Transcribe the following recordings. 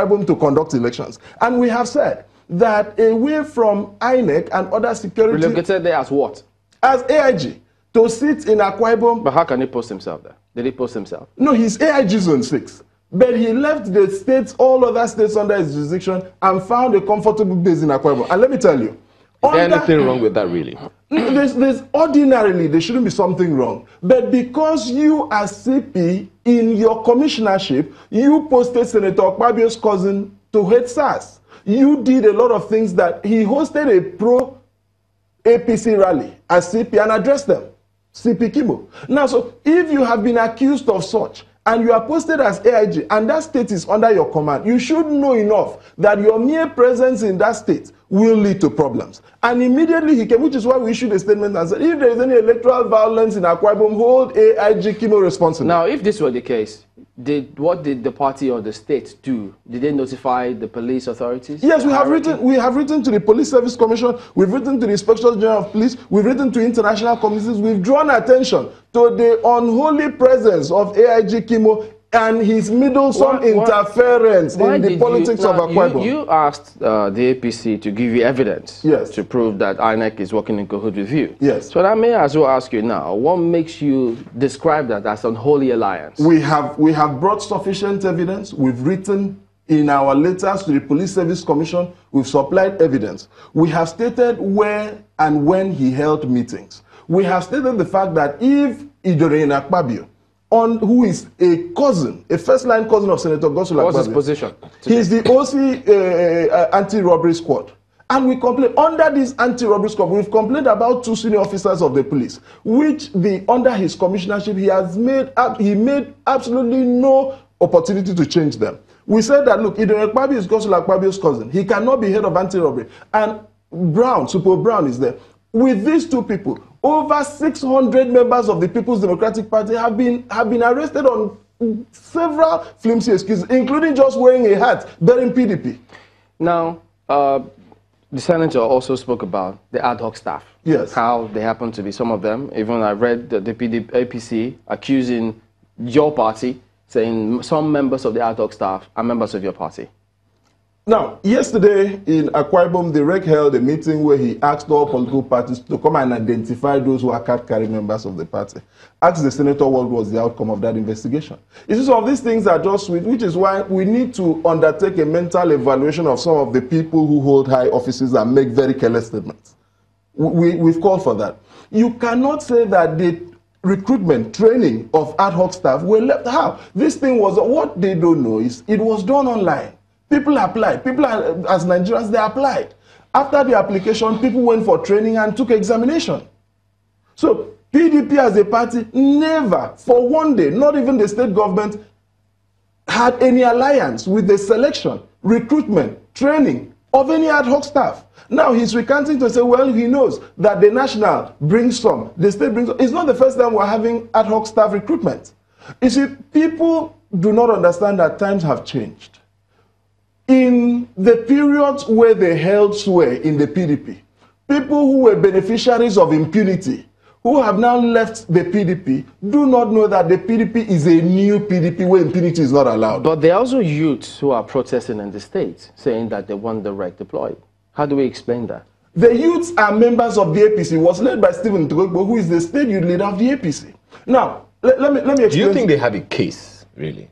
Akwa Ibom to conduct elections. And we have said that away from INEC and other security... Relocated there as what? As AIG, to sit in Akwa Ibom. But how can he post himself there? Did he post himself? No, he's AIG Zone 6. But he left the states, all other states under his jurisdiction, and found a comfortable base in Akwa Ibom. And let me tell you... Is there anything wrong with that, really? There's ordinarily, there shouldn't be something wrong. But because you as CP, in your commissionership, you posted Senator Okpabio's cousin to head SARS. You did a lot of things that he hosted a pro-APC rally as CP and addressed them. CP Kimo. Now, so if you have been accused of such, and you are posted as AIG, and that state is under your command, you should know enough that your mere presence in that state will lead to problems. And immediately he came, which is why we issued a statement and said, if there is any electoral violence in Akwa Ibom, hold AIG Kimo responsible. Now, if this were the case, what did the party or the state do? Did they notify the police authorities? Yes, we have written to the Police Service Commission, we've written to the Inspector General of Police, we've written to international communities, we've drawn attention to the unholy presence of AIG Kimo and his middle son interference in the politics of Akwa Ibom. You asked the APC to give you evidence to prove that INEC is working in cahoots with you. Yes. So I may as well ask you now, what makes you describe that as unholy alliance? We have brought sufficient evidence. We've written in our letters to the Police Service Commission, we've supplied evidence. We have stated where and when he held meetings. We have stated the fact that if Idorina Akpabio, who is a cousin, a first-line cousin of Senator Godswill Akpabio. What's his position today? He's the OC anti-robbery squad. And we complain, under this anti-robbery squad, we've complained about 2 senior officers of the police, which under his commissionership, he made absolutely no opportunity to change them. We said that, look, Idorina Akpabio is Godswill Akpabio's cousin. He cannot be head of anti-robbery. And Super Brown is there. With these 2 people, over 600 members of the People's Democratic Party have been arrested on several flimsy excuses, including just wearing a hat bearing PDP. Now, the senator also spoke about the ad hoc staff. Yes. How they happen to be, some of them, even I read the PDP, APC accusing your party, saying some members of the ad hoc staff are members of your party. Now, yesterday in Akwa Ibom, the REC held a meeting where he asked all political parties to come and identify those who are card-carrying members of the party. Asked the senator what was the outcome of that investigation. You see, some of these things are just sweet, which is why we need to undertake a mental evaluation of some of the people who hold high offices and make very careless statements. We've called for that. You cannot say that the recruitment, training of ad hoc staff were left. How? This thing was, what they don't know is it was done online. People applied. People, as Nigerians, they applied. After the application, people went for training and took examination. So PDP as a party never, for one day, not even the state government, had any alliance with the selection, recruitment, training of any ad hoc staff. Now he's recanting to say, well, he knows that the national brings some, the state brings some. It's not the first time we're having ad hoc staff recruitment. You see, people do not understand that times have changed. In the periods where they held sway in the PDP, people who were beneficiaries of impunity, who have now left the PDP, do not know that the PDP is a new PDP where impunity is not allowed. But there are also youths who are protesting in the state, saying that they want the REC deployed. How do we explain that? The youths are members of the APC. It was led by Stephen Togbo, who is the state youth leader of the APC. Now, let me explain. Do you think they have a case, really?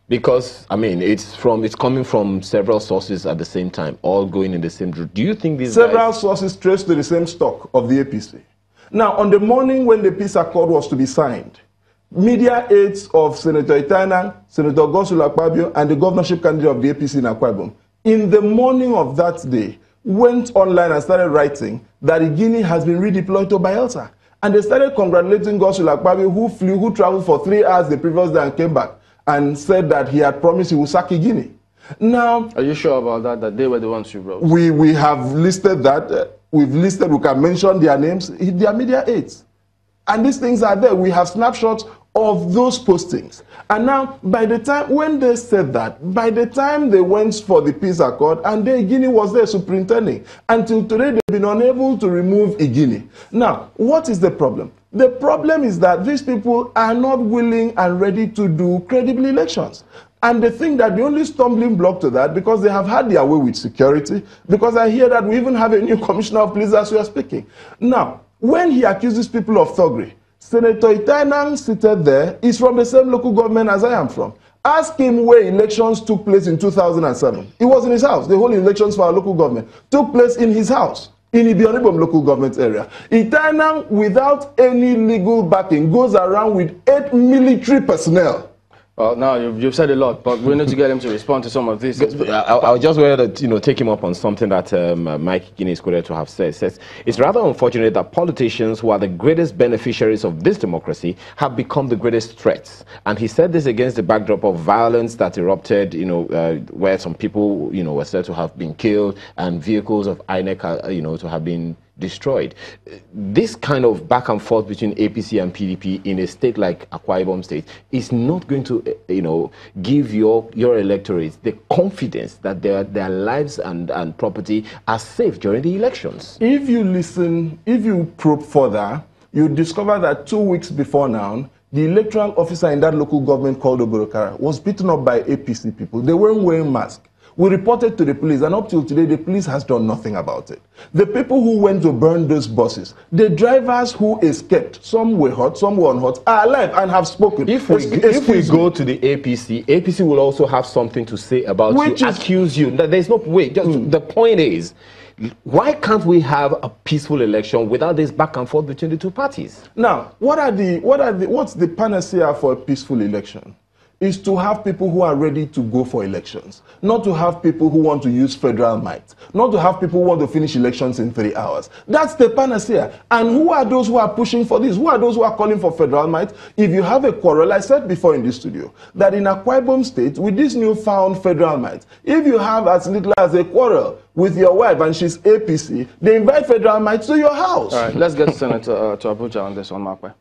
Because, I mean, it's coming from several sources at the same time, all going in the same route. Do you think these Several sources trace to the same stock of the APC. Now, on the morning when the peace accord was to be signed, media aides of Senator Itanan, Senator Godswill Akpabio, and the governorship candidate of the APC in Akwa Ibom, in the morning of that day, went online and started writing that Igini has been redeployed to Bayelsa. And they started congratulating Godswill Akpabio, who traveled for 3 hours the previous day and came back, and said that he had promised he would sack Igini. Now, are you sure about that? That they were the ones who wrote? We have listed that. We can mention their names. They are media aides, and these things are there. We have snapshots of those postings. And now, by the time when they said that, by the time they went for the peace accord, and Igini was there superintending, until today they've been unable to remove Igini. Now, what is the problem? The problem is that these people are not willing and ready to do credible elections. And they think that the only stumbling block to that, because they have had their way with security, because I hear that we even have a new commissioner of police as we are speaking. Now, when he accuses people of thuggery, Senator Itainang seated there is from the same local government as I am from. Ask him where elections took place in 2007. It was in his house. The whole elections for our local government took place in his house, in Ibionibom local government area. Itainang, without any legal backing, goes around with 8 military personnel. Well, now you've said a lot, but we need to get him to respond to some of this. I'll just want to take him up on something that Mike Guinea is quoted to have said. Says it's rather unfortunate that politicians who are the greatest beneficiaries of this democracy have become the greatest threats. And he said this against the backdrop of violence that erupted, where some people, were said to have been killed and vehicles of INEC, to have been destroyed. This kind of back and forth between APC and PDP in a state like Akwa Ibom State is not going to, give your electorates the confidence that their lives and property are safe during the elections. If you probe further, you discover that 2 weeks before now, the electoral officer in that local government called Oborokara was beaten up by APC people. They weren't wearing masks. We reported to the police, and up till today, the police has done nothing about it. The people who went to burn those buses, the drivers who escaped, some were hurt, some were unhurt, are alive and have spoken. If we go to the APC will also have something to say about you, accuse you. There's no way. The point is, why can't we have a peaceful election without this back and forth between the two parties? Now, what's the panacea for a peaceful election? Is to have people who are ready to go for elections, not to have people who want to use federal might, not to have people who want to finish elections in 3 hours. That's the panacea. And who are those who are pushing for this? Who are those who are calling for federal might? If you have a quarrel, I said before in this studio, that in Akwa Ibom State, with this newfound federal might, if you have as little as a quarrel with your wife and she's APC, they invite federal might to your house. All right, let's get Senator to Abuja on this one, Markwe.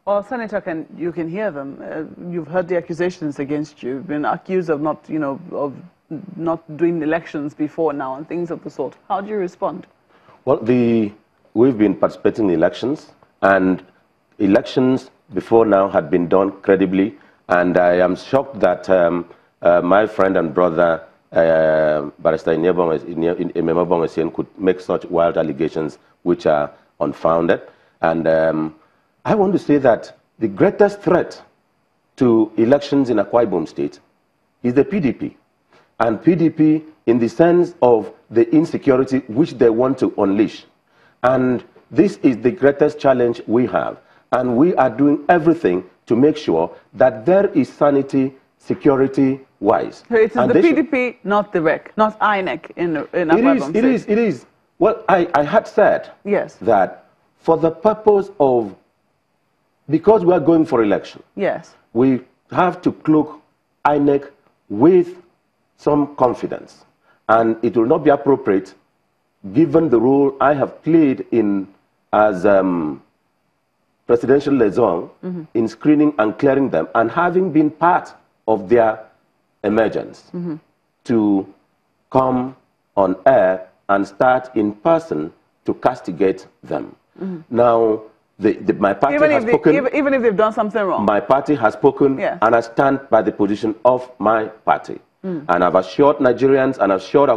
Well, Senator, you can hear them. You've heard the accusations against you. You've been accused of not doing elections before now and things of the sort. How do you respond? Well, we've been participating in elections, and elections before now had been done credibly. And I am shocked that my friend and brother, Barrister Imemabong could make such wild allegations which are unfounded. And I want to say that the greatest threat to elections in Akwa Ibom State is the PDP. And PDP in the sense of the insecurity which they want to unleash. And this is the greatest challenge we have. And we are doing everything to make sure that there is sanity, security-wise. So it is the PDP, not the REC, not INEC in Akwa Ibom State. It is. Well, I had said that for the purpose of, because we are going for election, we have to cloak INEC with some confidence. And it will not be appropriate, given the role I have played as presidential liaison in screening and clearing them, and having been part of their emergence, to come on air and start in person to castigate them. Now, my party has spoken. Even if they've done something wrong. My party has spoken, and I stand by the position of my party. And I've assured Nigerians and I've assured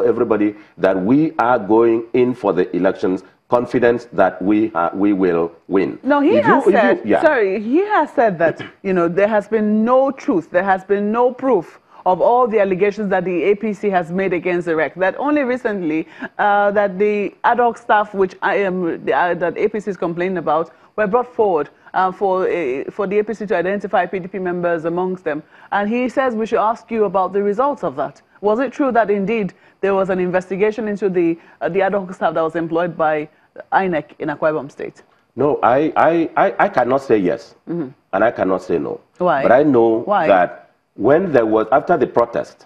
everybody that we are going in for the elections, confident that we will win. No, he has said that there has been no truth, there has been no proof of all the allegations that the APC has made against the REC. That only recently that the ad hoc staff, which that APC is complaining about, were brought forward for the APC to identify PDP members amongst them. And he says we should ask you about the results of that. Was it true that indeed there was an investigation into the ad hoc staff that was employed by INEC in Akwa Ibom State? No, I cannot say yes, and I cannot say no. Why? But I know that when there was, after the protest,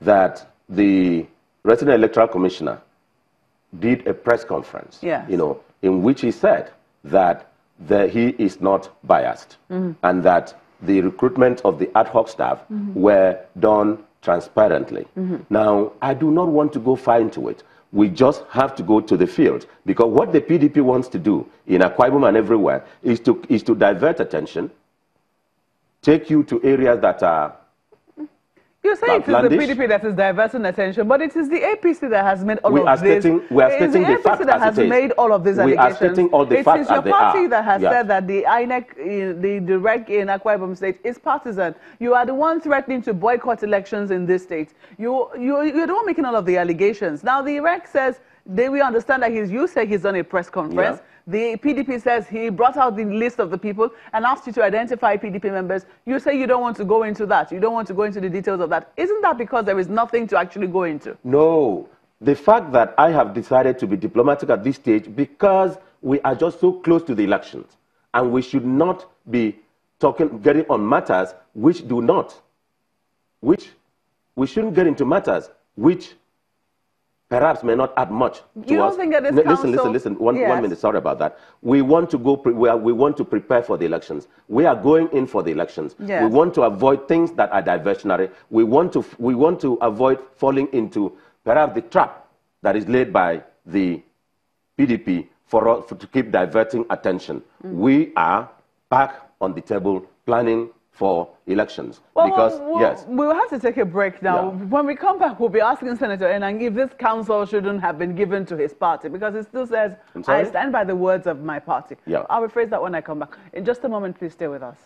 that the resident electoral commissioner did a press conference, in which he said that he is not biased, and that the recruitment of the ad hoc staff were done transparently. Now, I do not want to go far into it, We just have to go to the field, because what the PDP wants to do in Akwa Ibom and everywhere is to divert attention, take you to areas that are You say it is the PDP that is diverting attention, but it is the APC that has made all of this. We are stating the fact that has made all of these allegations. We are stating all the facts as they are. It is your party that has said that the INEC, the REC in Akwa Ibom State is partisan. You are the one threatening to boycott elections in this state. You're the one making all of the allegations. Now the REC says we understand that you say he's done a press conference. Yeah. The PDP says he brought out the list of the people and asked you to identify PDP members. You say you don't want to go into that. You don't want to go into the details of that. Isn't that because there is nothing to actually go into? No. The fact that I have decided to be diplomatic at this stage because we are just so close to the elections, and we should not be getting on matters which we shouldn't get into matters which perhaps may not add much to us. You don't think that this council... Listen. One minute. Sorry about that. We want to go. We want to prepare for the elections. We are going in for the elections. Yes. We want to avoid things that are diversionary. We want to avoid falling into perhaps the trap that is laid by the PDP to keep diverting attention. We are back on the table planning for elections. Yes. We will have to take a break now. Yeah. When we come back, we'll be asking Senator Enang if this council shouldn't have been given to his party, because it still says, I stand by the words of my party. Yeah. I'll rephrase that when I come back. In just a moment, please stay with us.